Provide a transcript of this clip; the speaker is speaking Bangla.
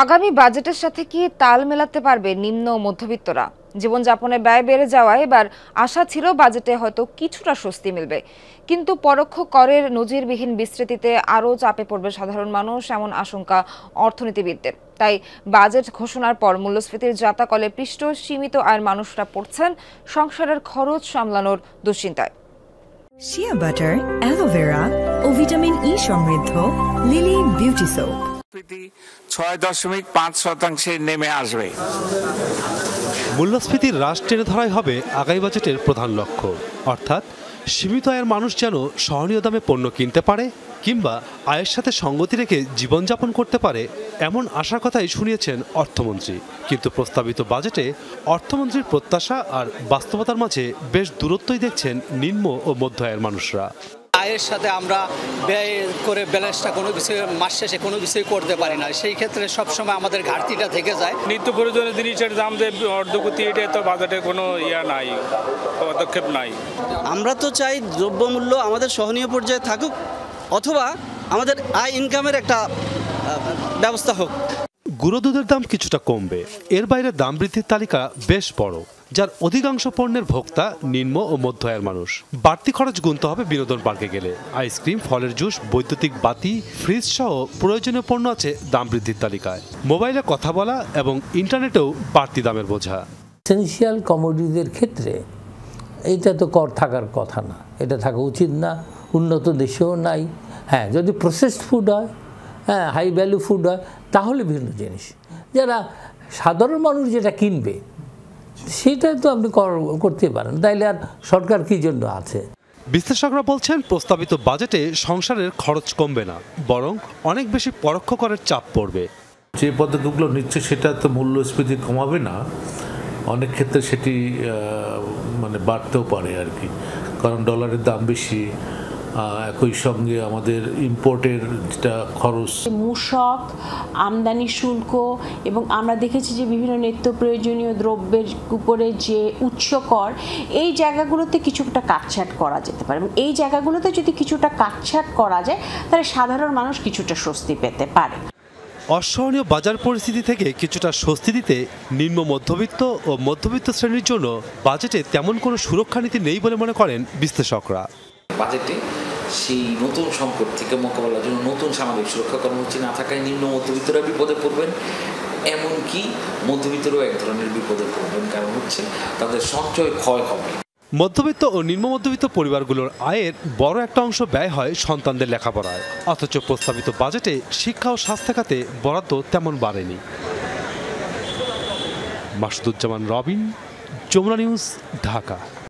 আগামী বাজেটের সাথে কি তাল মেলাতে পারবে নিম্ন ও মধ্যবিত্তরা? জীবনযাপনে ব্যয় বেড়ে যাওয়ায় এবার আশা ছিল বাজেটে হয়তো কিছুটা স্বস্তি মিলবে, কিন্তু পরোক্ষ করের নজিরবিহীন বিস্তৃতিতে আরও চাপে পড়বে সাধারণ মানুষ, এমন আশঙ্কা অর্থনীতিবিদদের। তাই বাজেট ঘোষণার পর মূল্যস্ফীতির জাতাকলে পৃষ্ঠ সীমিত আয়ের মানুষরা পড়ছেন সংসারের খরচ সামলানোর দুশ্চিন্তায়। শিয়া বাটার, অ্যালোভেরা ও ভিটামিন ই সমৃদ্ধ লিলি বিউটি সোপ 6.5% নেমে আসবে। মূল্যস্ফীতির হ্রাস টেনে ধরাই হবে আগামী বাজেটের প্রধান লক্ষ্য, অর্থাৎ সীমিত আয়ের মানুষ যেন সহনীয় দামে পণ্য কিনতে পারে কিংবা আয়ের সাথে সঙ্গতি রেখে জীবনযাপন করতে পারে, এমন আশার কথাই শুনিয়েছেন অর্থমন্ত্রী। কিন্তু প্রস্তাবিত বাজেটে অর্থমন্ত্রীর প্রত্যাশা আর বাস্তবতার মাঝে বেশ দূরত্বই দেখছেন নিম্ন ও মধ্য আয়ের মানুষরা। আয়ের সাথে আমরা ব্যয় করে ব্যালেন্সটা কোনো কিছু মাস শেষে কোনো কিছুই করতে পারি না, সেই ক্ষেত্রে সবসময় আমাদের ঘাটতিটা থেকে যায়। নিত্য প্রয়োজনীয় জিনিসের দাম যে অর্ধগতি, এটা তো বাজেটে কোনো নাই, পদক্ষেপ নাই। আমরা তো চাই দ্রব্যমূল্য আমাদের সহনীয় পর্যায়ে থাকুক, অথবা আমাদের আয় ইনকামের একটা ব্যবস্থা হোক। গুঁড়ো দুধের দাম কিছুটা কমবে, এর বাইরে দাম বৃদ্ধির তালিকা বেশ বড়, যার অধিকাংশ পণ্যের ভোক্তা নিম্ন ও মধ্য আয়ের মানুষ। বাড়তি খরচ গুনতে হবে বিনোদন পার্কে গেলে। আইসক্রিম, ফলের জুস, বৈদ্যুতিক বাতি, ফ্রিজ সহ প্রয়োজনীয় পণ্য আছে দাম বৃদ্ধির তালিকায়। মোবাইলে কথা বলা এবং ইন্টারনেটেও বাড়তি দামের বোঝা। এসেনশিয়াল কমোডিটিদের ক্ষেত্রে এইটা তো কর থাকার কথা না, এটা থাকা উচিত না, উন্নত দেশেও নাই। হ্যাঁ, যদি প্রসেসড ফুড হয়, হ্যাঁ হাই ভ্যালু ফুড হয়, তাহলে ভিন্ন জিনিস। যারা সাধারণ মানুষ যেটা কিনবে সেটা তো আপনি করতে পারেন, তাইলে আর সরকার কি জন্য আছে? বিশ্লেষকরা বলছেন প্রস্তাবিত বাজেটে সংসারের খরচ কমবে না, বরং অনেক বেশি পরোক্ষ করের চাপ পড়বে। যে পদক্ষেপগুলো নিচ্ছে সেটা তো মূল্যস্ফীতি কমাবে না, অনেক ক্ষেত্রে সেটি বাড়তেও পারে আর কি, কারণ ডলারের দাম বেশি, একই সঙ্গে আমাদের ইম্পোর্টের যেটা খরচ, মূসক, আমদানি শুল্ক এবং আমরা দেখেছি যে বিভিন্ন নিত্য প্রয়োজনীয় দ্রব্যের উপরে যে উচ্চ কর, এই জায়গাগুলোতে কিছুটা কাটছাট করা যেতে পারে, এবং এই জায়গাগুলোতে যদি কিছুটা কাটছাট করা যায় তাহলে সাধারণ মানুষ কিছুটা স্বস্তি পেতে পারে। অসহনীয় বাজার পরিস্থিতি থেকে কিছুটা স্বস্তি দিতে নিম্ন মধ্যবিত্ত ও মধ্যবিত্ত শ্রেণীর জন্য বাজেটে তেমন কোনো সুরক্ষা নীতি নেই বলে মনে করেন বিশ্লেষকরা। বাজেটে সেই নতুন সংকট থেকে মোকাবেলার জন্য নতুন সামাজিক সুরক্ষা কর্মসূচি না থাকায় নিম্ন মধ্যবিত্তরা বিপদে পড়বেন, এমনকি মধ্যবিত্তরাও এক ধরনের বিপদে পড়বেন, কারণ হচ্ছে তাদের সঞ্চয় ক্ষয় হবে। মধ্যবিত্ত ও নিম্ন মধ্যবিত্ত পরিবারগুলোর আয়ের বড় একটা অংশ ব্যয় হয় সন্তানদের লেখাপড়ায়, অথচ প্রস্তাবিত বাজেটে শিক্ষা ও স্বাস্থ্য খাতে বরাদ্দ তেমন বাড়েনি। মাসুদুজ্জামান রবিন, যমুনা নিউজ, ঢাকা।